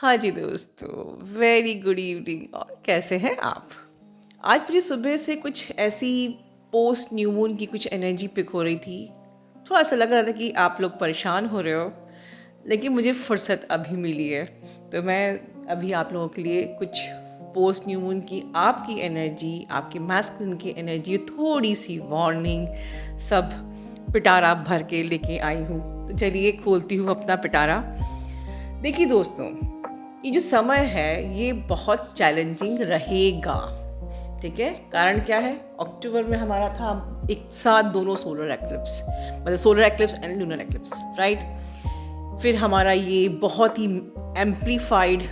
हाँ जी दोस्तों, very good evening. और कैसे हैं आप? आज मुझे सुबह से कुछ ऐसी पोस्ट न्यू मून की कुछ एनर्जी पिक हो रही थी। थोड़ा सा लग रहा था कि आप लोग परेशान हो रहे हो, लेकिन मुझे फुर्सत अभी मिली है। तो मैं अभी आप लोगों के लिए कुछ पोस्ट न्यू मून की आपकी एनर्जी, आपकी मैस्कुलिन की एनर्जी, थोड़ी सी वार्निंग, सब पिटारा भर के लेके आई हूँ। तो चलिए खोलती हूँ अपना पिटारा। देखिए दोस्तों, ये जो समय है ये बहुत चैलेंजिंग रहेगा। ठीक है, कारण क्या है? अक्टूबर में हमारा था एक साथ दोनों सोलर एक्लिप्स, मतलब solar eclipse and lunar eclipse, right. फिर हमारा ये बहुत ही एम्पलीफाइड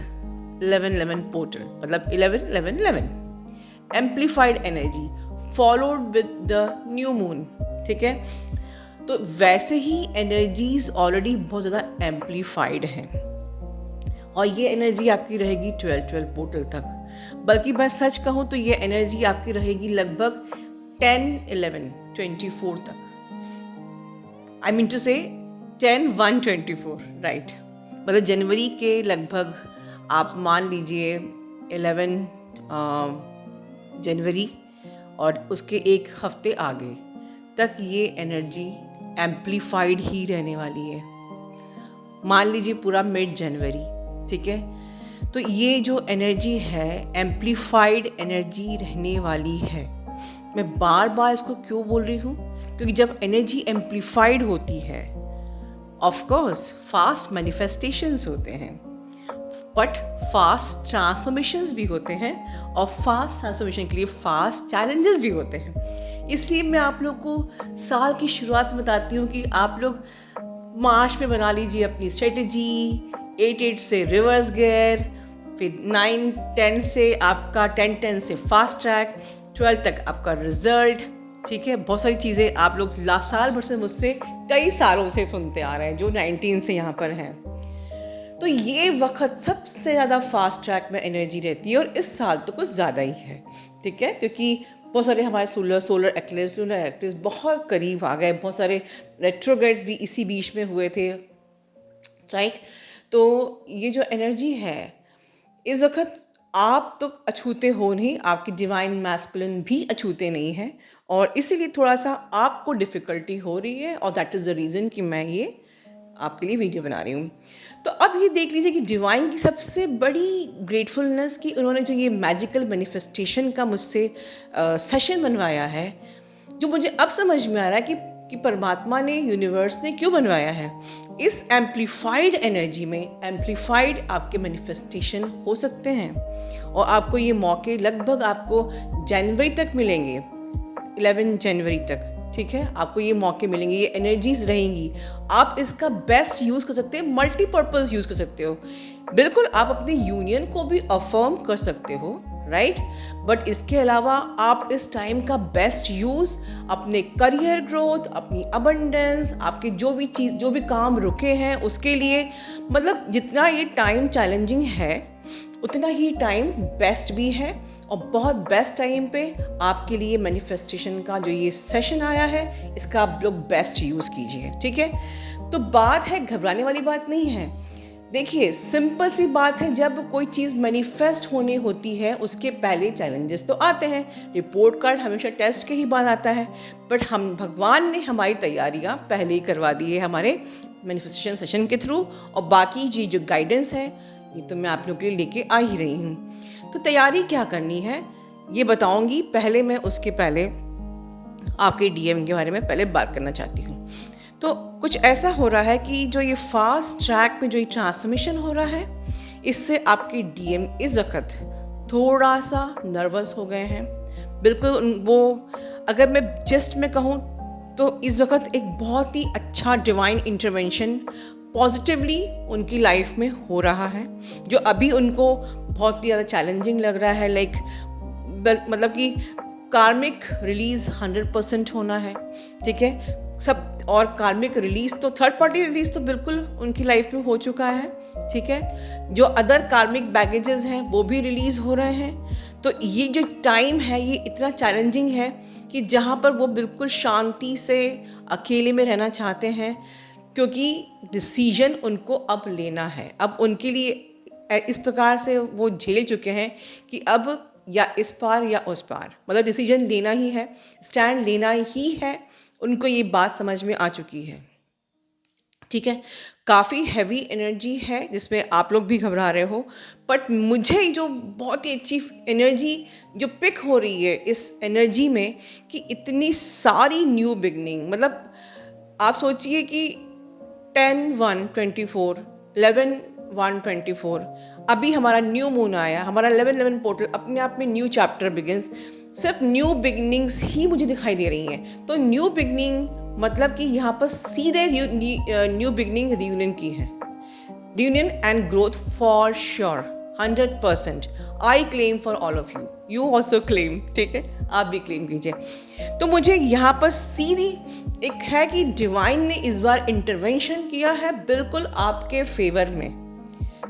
11-11 पोर्टल, मतलब 11-11-11 amplified energy followed with the new moon. ठीक है, तो वैसे ही एनर्जीज ऑलरेडी बहुत ज़्यादा एम्पलीफाइड हैं और ये एनर्जी आपकी रहेगी 12-12 पोर्टल तक। बल्कि मैं सच कहूँ तो ये एनर्जी आपकी रहेगी लगभग 10-11-24 तक। आई मीन टू से 10-1-24, राइट। मतलब जनवरी के लगभग आप मान लीजिए 11 जनवरी और उसके एक हफ्ते आगे तक ये एनर्जी एम्पलीफाइड ही रहने वाली है। मान लीजिए पूरा मिड जनवरी, ठीक है। तो ये जो एनर्जी है एम्पलीफाइड एनर्जी रहने वाली है। मैं बार बार इसको क्यों बोल रही हूँ? क्योंकि जब एनर्जी एम्पलीफाइड होती है, ऑफ कोर्स फास्ट मैनिफेस्टेशंस होते हैं, बट फास्ट ट्रांसफॉर्मेशंस भी होते हैं और फास्ट ट्रांसफॉर्मेशन के लिए फास्ट चैलेंजेस भी होते हैं। इसलिए मैं आप लोग को साल की शुरुआत में बताती हूँ कि आप लोग मार्च में बना लीजिए अपनी स्ट्रेटजी। 8-8 से रिवर्स गियर, फिर 9-10 से आपका 10-10 से फास्ट ट्रैक, 12 तक आपका रिजल्ट। ठीक है, बहुत सारी चीज़ें आप लोग साल भर से मुझसे कई सालों से सुनते आ रहे हैं, जो 19 से यहाँ पर हैं। तो ये वक्त सबसे ज़्यादा फास्ट ट्रैक में एनर्जी रहती है और इस साल तो कुछ ज़्यादा ही है। ठीक है, क्योंकि बहुत सारे हमारे सोलर एक्लिप्स, लूनर एक्लिप्स बहुत करीब आ गए, बहुत सारे रेट्रोग्रेड्स भी इसी बीच में हुए थे, राइट। तो ये जो एनर्जी है इस वक्त आप तो अछूते हो नहीं, आपकी डिवाइन मैस्कुलिन भी अछूते नहीं है और इसीलिए थोड़ा सा आपको डिफ़िकल्टी हो रही है और दैट इज़ द रीज़न कि मैं ये आपके लिए वीडियो बना रही हूँ। तो अब ये देख लीजिए कि डिवाइन की सबसे बड़ी ग्रेटफुलनेस कि उन्होंने जो ये मैजिकल मैनिफेस्टेशन का मुझसे सेशन बनवाया है, जो मुझे अब समझ में आ रहा है कि परमात्मा ने, यूनिवर्स ने क्यों बनवाया है। इस एम्पलीफाइड एनर्जी में एम्पलीफाइड आपके मैनिफेस्टेशन हो सकते हैं और आपको ये मौके लगभग आपको जनवरी तक मिलेंगे, 11 जनवरी तक। ठीक है, आपको ये मौके मिलेंगे, ये एनर्जीज रहेंगी। आप इसका बेस्ट यूज़ कर सकते हैं, मल्टीपर्पज़ यूज़ कर सकते हो। बिल्कुल आप अपनी यूनियन को भी अफर्म कर सकते हो, राइट। बट इसके अलावा आप इस टाइम का बेस्ट यूज़ अपने करियर ग्रोथ, अपनी अबंडेंस, आपके जो भी काम रुके हैं उसके लिए, मतलब जितना ये टाइम चैलेंजिंग है उतना ही टाइम बेस्ट भी है और बहुत बेस्ट टाइम पे आपके लिए मैनिफेस्टेशन का जो ये सेशन आया है इसका आप लोग बेस्ट यूज़ कीजिए। ठीक है, तो बात है, घबराने वाली बात नहीं है। देखिए सिंपल सी बात है, जब कोई चीज़ मैनिफेस्ट होनी होती है उसके पहले चैलेंजेस तो आते हैं। रिपोर्ट कार्ड हमेशा टेस्ट के ही बाद आता है, बट हम, भगवान ने हमारी तैयारियां पहले ही करवा दी है हमारे मैनिफेस्टेशन सेशन के थ्रू, और बाकी ये जो गाइडेंस है ये तो मैं आप लोगों के लिए लेके आ ही रही हूँ। तो तैयारी क्या करनी है ये बताऊंगी। पहले मैं उसके पहले आपके डीएम के बारे में पहले बात करना चाहती हूँ। तो कुछ ऐसा हो रहा है कि जो ये फास्ट ट्रैक में जो ये ट्रांसफॉर्मेशन हो रहा है इससे आपके डीएम इस वक्त थोड़ा सा नर्वस हो गए हैं। बिल्कुल वो, अगर मैं जस्ट में कहूँ तो इस वक्त एक बहुत ही अच्छा डिवाइन इंटरवेंशन पॉजिटिवली उनकी लाइफ में हो रहा है, जो अभी उनको बहुत ही ज़्यादा चैलेंजिंग लग रहा है। लाइक मतलब कि कार्मिक रिलीज़ 100% होना है। ठीक है, सब, और कार्मिक रिलीज़ तो, थर्ड पार्टी रिलीज़ तो बिल्कुल उनकी लाइफ में हो चुका है। ठीक है, जो अदर कार्मिक बैगेजेस हैं वो भी रिलीज़ हो रहे हैं। तो ये जो टाइम है ये इतना चैलेंजिंग है कि जहाँ पर वो बिल्कुल शांति से अकेले में रहना चाहते हैं, क्योंकि डिसीजन उनको अब लेना है। अब उनके लिए इस प्रकार से वो झेल चुके हैं कि अब या इस पार या उस पार, मतलब डिसीजन लेना ही है, स्टैंड लेना ही है। उनको ये बात समझ में आ चुकी है। ठीक है, काफ़ी हैवी एनर्जी है जिसमें आप लोग भी घबरा रहे हो, बट मुझे जो बहुत ही अच्छी एनर्जी जो पिक हो रही है इस एनर्जी में कि इतनी सारी न्यू बिगनिंग, मतलब आप सोचिए कि 10/1/24, 11/1/24, अभी हमारा न्यू मून आया, हमारा 11/11 पोर्टल अपने आप में न्यू चैप्टर बिगिंस। सिर्फ न्यू बिगनिंग्स ही मुझे दिखाई दे रही हैं। तो न्यू बिगनिंग मतलब कि यहाँ पर सीधे न्यू बिगनिंग रियूनियन की है, reunion and growth for sure 100%। I claim for all of you, you also claim. ठीक है, आप भी क्लेम कीजिए। तो मुझे यहाँ पर सीधी एक है कि डिवाइन ने इस बार इंटरवेंशन किया है बिल्कुल आपके फेवर में।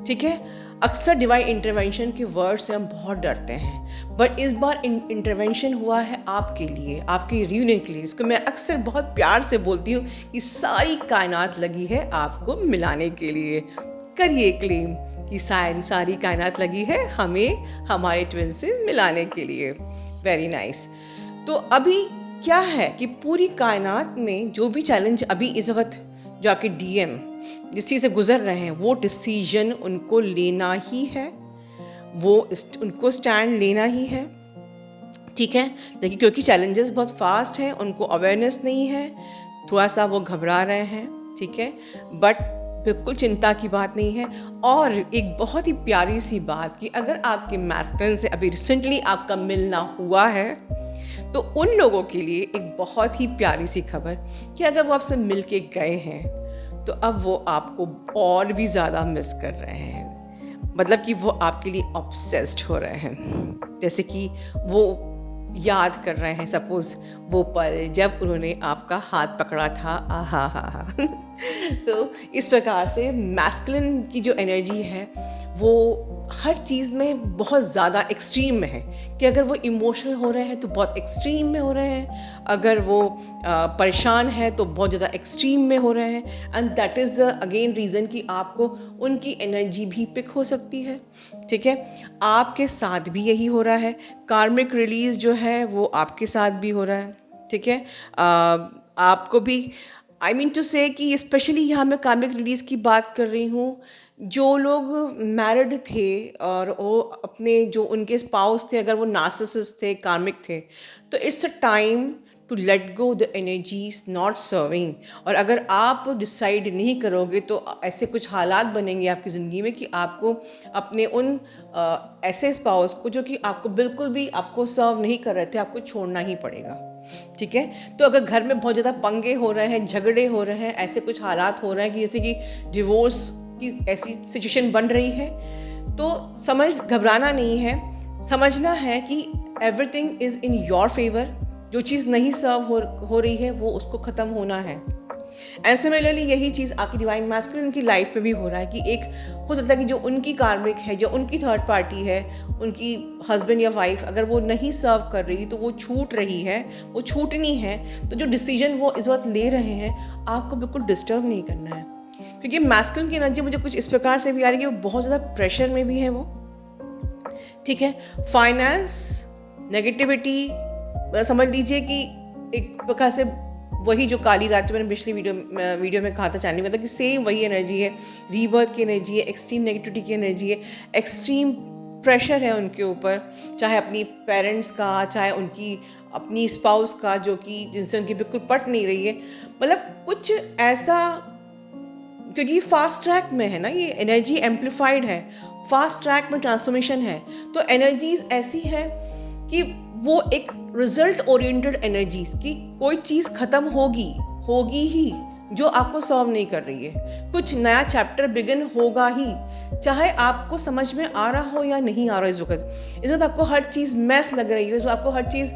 ठीक है, अक्सर डिवाइन इंटरवेंशन के वर्ड से हम बहुत डरते हैं, बट इस बार इंटरवेंशन हुआ है आपके लिए, आपके रियूनियन के लिए। इसको मैं अक्सर बहुत प्यार से बोलती हूँ कि सारी कायनात लगी है आपको मिलाने के लिए। करिए क्लेम कि सारी कायनात लगी है हमें हमारे ट्विन से मिलाने के लिए। Very nice. तो अभी क्या है कि पूरी कायनात में जो भी चैलेंज अभी इस वक्त जो आपके डीएम जिस चीज़ से गुजर रहे हैं, वो डिसीजन उनको लेना ही है, वो उनको स्टैंड लेना ही है। ठीक है, लेकिन क्योंकि चैलेंजेस बहुत फास्ट हैं, उनको अवेयरनेस नहीं है, थोड़ा सा वो घबरा रहे हैं। ठीक है, बट बिल्कुल चिंता की बात नहीं है। और एक बहुत ही प्यारी सी बात कि अगर आपके मैस्कुलिन से अभी रिसेंटली आपका मिलना हुआ है, तो उन लोगों के लिए एक बहुत ही प्यारी सी खबर कि अगर वो आपसे मिल के गए हैं तो अब वो आपको और भी ज़्यादा मिस कर रहे हैं। मतलब कि वो आपके लिए ऑब्सेस्ड हो रहे हैं, जैसे कि वो याद कर रहे हैं सपोज़ वो पल जब उन्होंने आपका हाथ पकड़ा था। आहा हा हा। तो इस प्रकार से मैस्कुलिन की जो एनर्जी है वो हर चीज़ में बहुत ज़्यादा एक्सट्रीम में है कि अगर वो इमोशनल हो रहे हैं तो बहुत एक्सट्रीम में हो रहे हैं, अगर वो परेशान है तो बहुत ज़्यादा एक्सट्रीम में हो रहे हैं। And that is the again reason कि आपको उनकी एनर्जी भी पिक हो सकती है। ठीक है, आपके साथ भी यही हो रहा है। कार्मिक रिलीज़ जो है वो आपके साथ भी हो रहा है। ठीक है, आपको भी आई मीन टू से कि स्पेशली यहाँ मैं कार्मिक रिलीज़ की बात कर रही हूँ, जो लोग मैरिड थे और वो अपने जो उनके स्पाउस थे, अगर वो नार्सिसिस्ट थे, कार्मिक थे, तो it's a time to let go the energies not serving. और अगर आप डिसाइड नहीं करोगे तो ऐसे कुछ हालात बनेंगे आपकी ज़िंदगी में कि आपको अपने उन ऐसे स्पाउस को जो कि आपको बिल्कुल भी आपको सर्व नहीं कर रहे थे, आपको छोड़ना ही पड़ेगा। ठीक है, तो अगर घर में बहुत ज़्यादा पंगे हो रहे हैं, झगड़े हो रहे हैं, ऐसे कुछ हालात हो रहे हैं कि जैसे कि डिवोर्स की ऐसी सिचुएशन बन रही है, तो घबराना नहीं है, समझना है कि everything is in your favour. जो चीज़ नहीं सर्व हो रही है वो उसको ख़त्म होना है। एंड सिमिलरली यही चीज़ आपकी डिवाइन मैस्कुलिन की लाइफ में भी हो रहा है कि एक हो सकता है कि जो उनकी कार्मिक है, जो उनकी थर्ड पार्टी है, उनकी हस्बैंड या वाइफ अगर वो नहीं सर्व कर रही तो वो छूट रही है, वो छूटनी है। तो जो डिसीजन वो इस वक्त ले रहे हैं आपको बिल्कुल डिस्टर्ब नहीं करना है, क्योंकि मैस्कुलिन की एनर्जी मुझे कुछ इस प्रकार से भी आ रही है कि वो बहुत ज़्यादा प्रेशर में भी है वो। ठीक है, फाइनेंस, नेगेटिविटी, समझ लीजिए कि एक प्रकार से वही जो काली रात जो मैंने पिछली वीडियो में कहा था चैनल में था कि सेम वही एनर्जी है, रीबर्थ की एनर्जी है, एक्सट्रीम नेगेटिविटी की एनर्जी है, एक्सट्रीम प्रेशर है उनके ऊपर, चाहे अपनी पेरेंट्स का, चाहे उनकी अपनी स्पाउस का जो कि जिनसे उनकी बिल्कुल पट नहीं रही है। मतलब कुछ ऐसा, क्योंकि फास्ट ट्रैक में है ना, ये एनर्जी एम्पलीफाइड है, फास्ट ट्रैक में ट्रांसफॉर्मेशन है, तो एनर्जीज ऐसी है कि वो एक रिजल्ट ओरिएंटेड एनर्जीज की कोई चीज़ ख़त्म होगी ही जो आपको सॉल्व नहीं कर रही है। कुछ नया चैप्टर बिगिन होगा ही, चाहे आपको समझ में आ रहा हो या नहीं आ रहा हो। इस वक्त आपको हर चीज़ मैस लग रही हो, इसमें आपको हर चीज़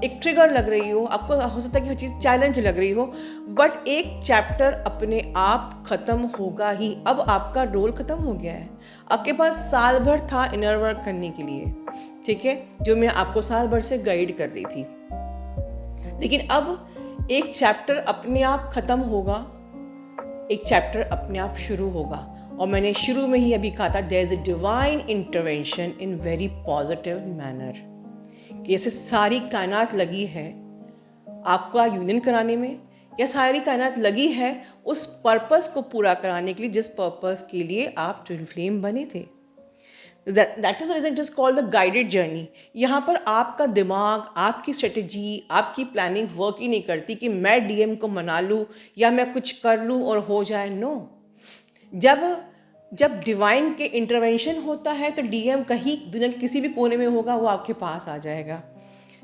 एक ट्रिगर लग रही हो, आपको हो सकता है कि हर चीज़ चैलेंज लग रही हो, बट एक चैप्टर अपने आप ख़त्म होगा ही। अब आपका रोल ख़त्म हो गया है। आपके पास साल भर था इनर वर्क करने के लिए, ठीक है, जो मैं आपको साल भर से गाइड कर रही थी, लेकिन अब एक चैप्टर अपने आप ख़त्म होगा, एक चैप्टर अपने आप शुरू होगा। और मैंने शुरू में ही अभी कहा था, there is a divine intervention in very positive manner, कि जैसे सारी कायनात लगी है आपका यूनियन कराने में, या सारी कायनात लगी है उस पर्पस को पूरा कराने के लिए जिस पर्पस के लिए आप ट्विन फ्लेम बने थे। That is the reason it is called the guided journey. यहाँ पर आपका दिमाग, आपकी स्ट्रेटजी, आपकी प्लानिंग वर्क ही नहीं करती कि मैं डीएम को मना लूँ या मैं कुछ कर लूँ और हो जाए। नो, जब डिवाइन के इंटरवेंशन होता है तो डीएम कहीं दुनिया के किसी भी कोने में होगा, वो आपके पास आ जाएगा,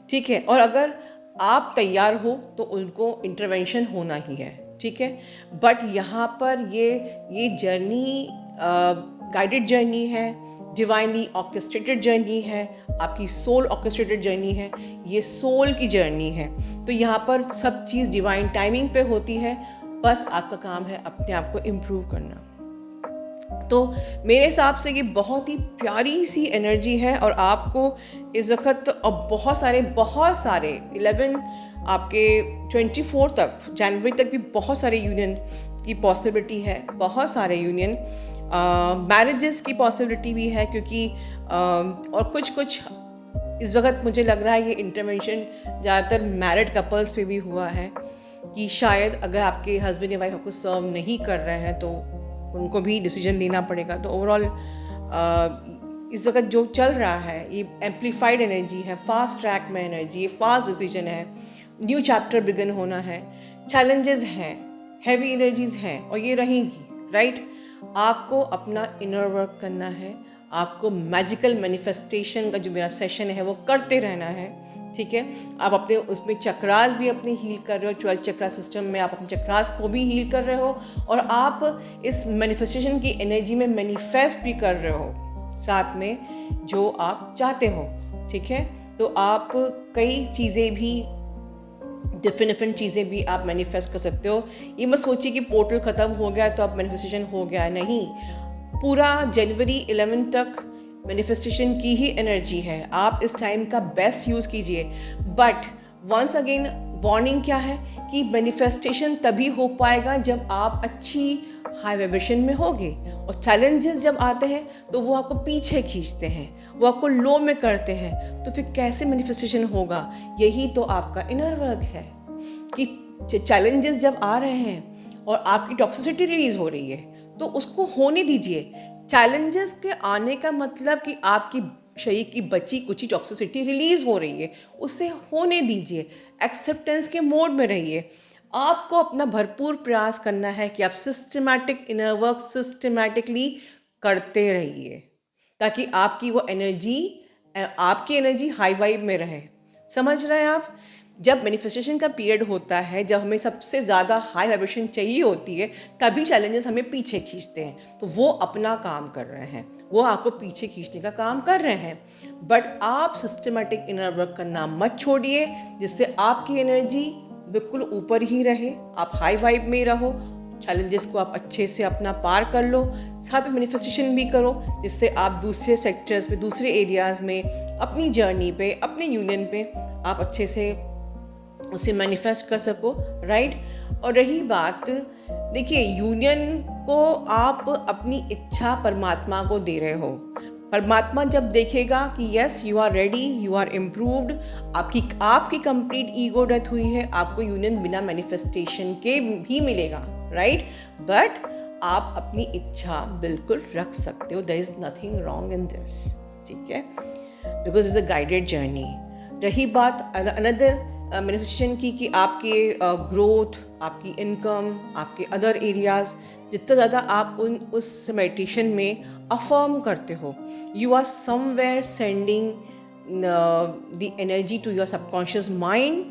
ठीक है। और अगर आप तैयार हो तो उनको इंटरवेंशन होना ही है, ठीक है। बट यहाँ पर ये जर्नी गाइडेड जर्नी है, डिवाइनली ऑर्केस्ट्रेटेड जर्नी है, आपकी सोल ऑर्केस्ट्रेटेड जर्नी है, ये सोल की जर्नी है। तो यहाँ पर सब चीज़ डिवाइन टाइमिंग पे होती है, बस आपका काम है अपने आप को इम्प्रूव करना। तो मेरे हिसाब से ये बहुत ही प्यारी सी एनर्जी है, और आपको इस वक्त अब बहुत सारे 11 आपके 24 तक, जनवरी तक भी बहुत सारे यूनियन की पॉसिबिलिटी है, बहुत सारे यूनियन, मैरिजेस की पॉसिबिलिटी भी है, क्योंकि और कुछ इस वक्त मुझे लग रहा है ये इंटरवेंशन ज़्यादातर मैरिड कपल्स पे भी हुआ है, कि शायद अगर आपके हस्बैंड या वाइफ आपको सर्व नहीं कर रहे हैं तो उनको भी डिसीजन लेना पड़ेगा। तो ओवरऑल इस वक्त जो चल रहा है ये एम्पलीफाइड एनर्जी है, फास्ट ट्रैक में एनर्जी, ये फास्ट डिसीजन है, न्यू चैप्टर बिगिन होना है, चैलेंजेस हैं, हैवी एनर्जीज हैं और ये रहेंगी, राइट। आपको अपना इनर वर्क करना है, आपको मैजिकल मैनिफेस्टेशन का जो मेरा सेशन है वो करते रहना है, ठीक है। आप अपने उसमें चक्रास भी अपने हील कर रहे हो, 12 चक्रा सिस्टम में आप अपने चक्रास को भी हील कर रहे हो, और आप इस मैनिफेस्टेशन की एनर्जी में मैनिफेस्ट भी कर रहे हो साथ में जो आप चाहते हो, ठीक है। तो आप कई चीज़ें भी, डिफरेंट चीज़ें भी आप मैनिफेस्ट कर सकते हो। ये मत सोचिए कि पोर्टल ख़त्म हो गया तो अब मैनिफेस्टेशन हो गया, नहीं। पूरा जनवरी 11 तक मैनिफेस्टेशन की ही एनर्जी है, आप इस टाइम का बेस्ट यूज़ कीजिए। बट वंस अगेन वार्निंग क्या है कि मैनिफेस्टेशन तभी हो पाएगा जब आप अच्छी हाई वाइब्रेशन में होगे, और चैलेंजेस जब आते हैं तो वो आपको पीछे खींचते हैं, वो आपको लो में करते हैं, तो फिर कैसे मैनिफेस्टेशन होगा। यही तो आपका इनर वर्क है कि चैलेंजेस जब आ रहे हैं और आपकी टॉक्सिसिटी रिलीज हो रही है तो उसको होने दीजिए। चैलेंजेस के आने का मतलब कि आपकी शरीर की बची कुची टॉक्सिसिटी रिलीज हो रही है, उससे होने दीजिए, एक्सेप्टेंस के मोड में रहिए। आपको अपना भरपूर प्रयास करना है कि आप सिस्टमैटिक इनर वर्क सिस्टमैटिकली करते रहिए, ताकि आपकी एनर्जी हाई वाइब में रहे। समझ रहे हैं आप? जब मैनिफेस्टेशन का पीरियड होता है, जब हमें सबसे ज़्यादा हाई वाइब्रेशन चाहिए होती है, तभी चैलेंजेस हमें पीछे खींचते हैं। तो वो अपना काम कर रहे हैं, वो आपको पीछे खींचने का काम कर रहे हैं। बट आप सिस्टमैटिक इनर वर्क करना मत छोड़िए, जिससे आपकी एनर्जी बिल्कुल ऊपर ही रहे, आप हाई वाइब में रहो, चैलेंजेस को आप अच्छे से अपना पार कर लो, साथ में मैनिफेस्टेशन भी करो, जिससे आप दूसरे सेक्टर्स में, दूसरे एरियाज़ में, अपनी जर्नी पे, अपने यूनियन पे आप अच्छे से उसे मैनिफेस्ट कर सको, राइट। और रही बात, देखिए, यूनियन को आप अपनी इच्छा परमात्मा को दे रहे हो। परमात्मा जब देखेगा कि yes you are ready, you are improved, आपकी कंप्लीट ईगो डेथ हुई है, आपको यूनियन बिना मैनिफेस्टेशन के भी मिलेगा, राइट। बट आप अपनी इच्छा बिल्कुल रख सकते हो, there is nothing wrong in this, ठीक है, because it's a guided journey. रही बात अनदर मैनिफेस्टेशन की कि आपके ग्रोथ, आपकी इनकम, आपके अदर एरियाज़, जितना ज़्यादा आप उस मेडिटेशन में अफर्म करते हो, you are somewhere sending the energy to your subconscious mind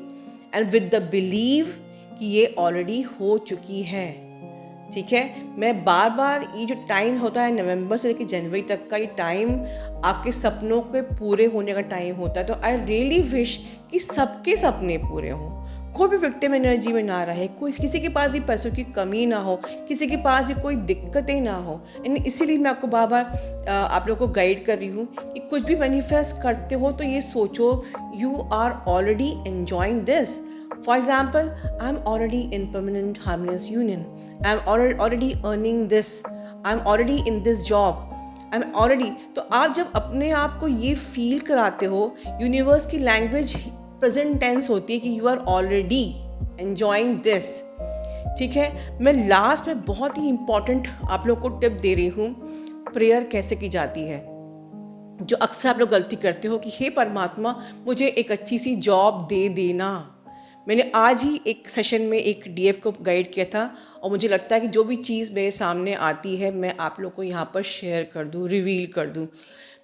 and with the believe कि ये ऑलरेडी हो चुकी है, ठीक है। मैं बार बार, ये जो टाइम होता है नवंबर से लेकर जनवरी तक का, ये टाइम आपके सपनों के पूरे होने का टाइम होता है। तो आई रियली विश कि सबके सपने पूरे हों, कोई भी विक्टिम एनर्जी में ना रहे, कोई किसी के पास भी पैसों की कमी ना हो, किसी के पास भी कोई दिक्कतें ना हो। इसीलिए मैं आपको बार बार आप लोगों को गाइड कर रही हूँ कि कुछ भी मैनिफेस्ट करते हो तो ये सोचो you are already enjoying this. For example, I'm already in permanent harmonious union. I'm already earning this. I am already in this job, I am already. तो आप जब अपने आप को ये फील कराते हो, यूनिवर्स की लैंग्वेज प्रेजेंट टेंस होती है कि you are already enjoying this. ठीक है, मैं लास्ट में बहुत ही इम्पॉर्टेंट आप लोग को टिप दे रही हूँ, प्रेयर कैसे की जाती है। जो अक्सर आप लोग गलती करते हो कि हे परमात्मा मुझे एक अच्छी सी जॉब दे देना। मैंने आज ही एक सेशन में एक डीएफ को गाइड किया था और मुझे लगता है कि जो भी चीज़ मेरे सामने आती है मैं आप लोग को यहाँ पर शेयर कर दूँ, रिवील कर दूँ।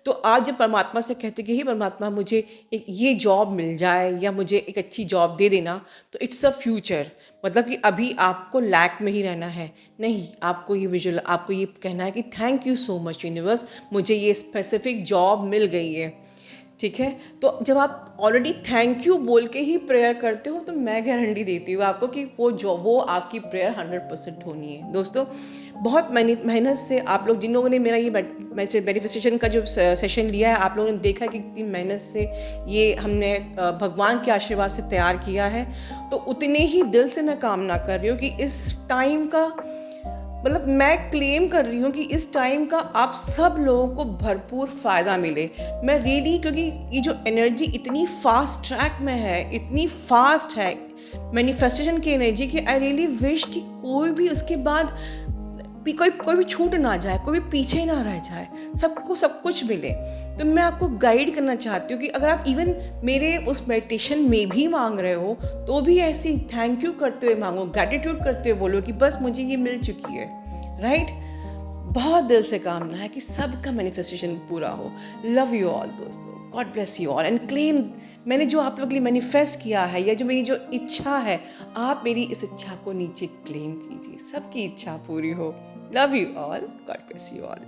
तो आज जब परमात्मा से कहते कि हे परमात्मा मुझे एक ये जॉब मिल जाए या मुझे एक अच्छी जॉब दे देना, तो इट्स अ फ्यूचर, मतलब कि अभी आपको लैक में ही रहना है नहीं, आपको ये विजुअल, आपको ये कहना है कि thank you so much universe, मुझे ये स्पेसिफिक जॉब मिल गई है। ठीक है, तो जब आप ऑलरेडी थैंक यू बोल के ही प्रेयर करते हो तो मैं गारंटी देती हूँ आपको कि वो आपकी प्रेयर 100% होनी है। दोस्तों, बहुत मेहनत से आप लोग, जिन लोगों ने मेरा ये मैनिफेस्टेशन का जो सेशन लिया है, आप लोगों ने देखा कि कितनी मेहनत से ये हमने भगवान के आशीर्वाद से तैयार किया है। तो उतने ही दिल से मैं कामना कर रही हूँ कि इस टाइम का, मतलब मैं क्लेम कर रही हूँ कि इस टाइम का आप सब लोगों को भरपूर फ़ायदा मिले। मैं रियली, क्योंकि ये जो एनर्जी इतनी फास्ट ट्रैक में है, इतनी फास्ट है मैनिफेस्टेशन की एनर्जी, कि आई रियली विश कि कोई भी उसके बाद कोई भी छूट ना जाए, कोई भी पीछे ना रह जाए, सबको सब कुछ मिले। तो मैं आपको गाइड करना चाहती हूँ कि अगर आप इवन मेरे उस मेडिटेशन में भी मांग रहे हो तो भी ऐसे थैंक यू करते हुए मांगो, ग्रैटिट्यूड करते हुए बोलो कि बस मुझे ये मिल चुकी है। राइट, बहुत दिल से कामना है कि सबका मैनिफेस्टेशन पूरा हो। लव यू ऑल दोस्तों, God bless you all and claim. मैंने जो आप लोगों के लिए मैनिफेस्ट किया है या जो मेरी जो इच्छा है, आप मेरी इस इच्छा को नीचे क्लेम कीजिए, सबकी इच्छा पूरी हो। Love you all, God bless you all.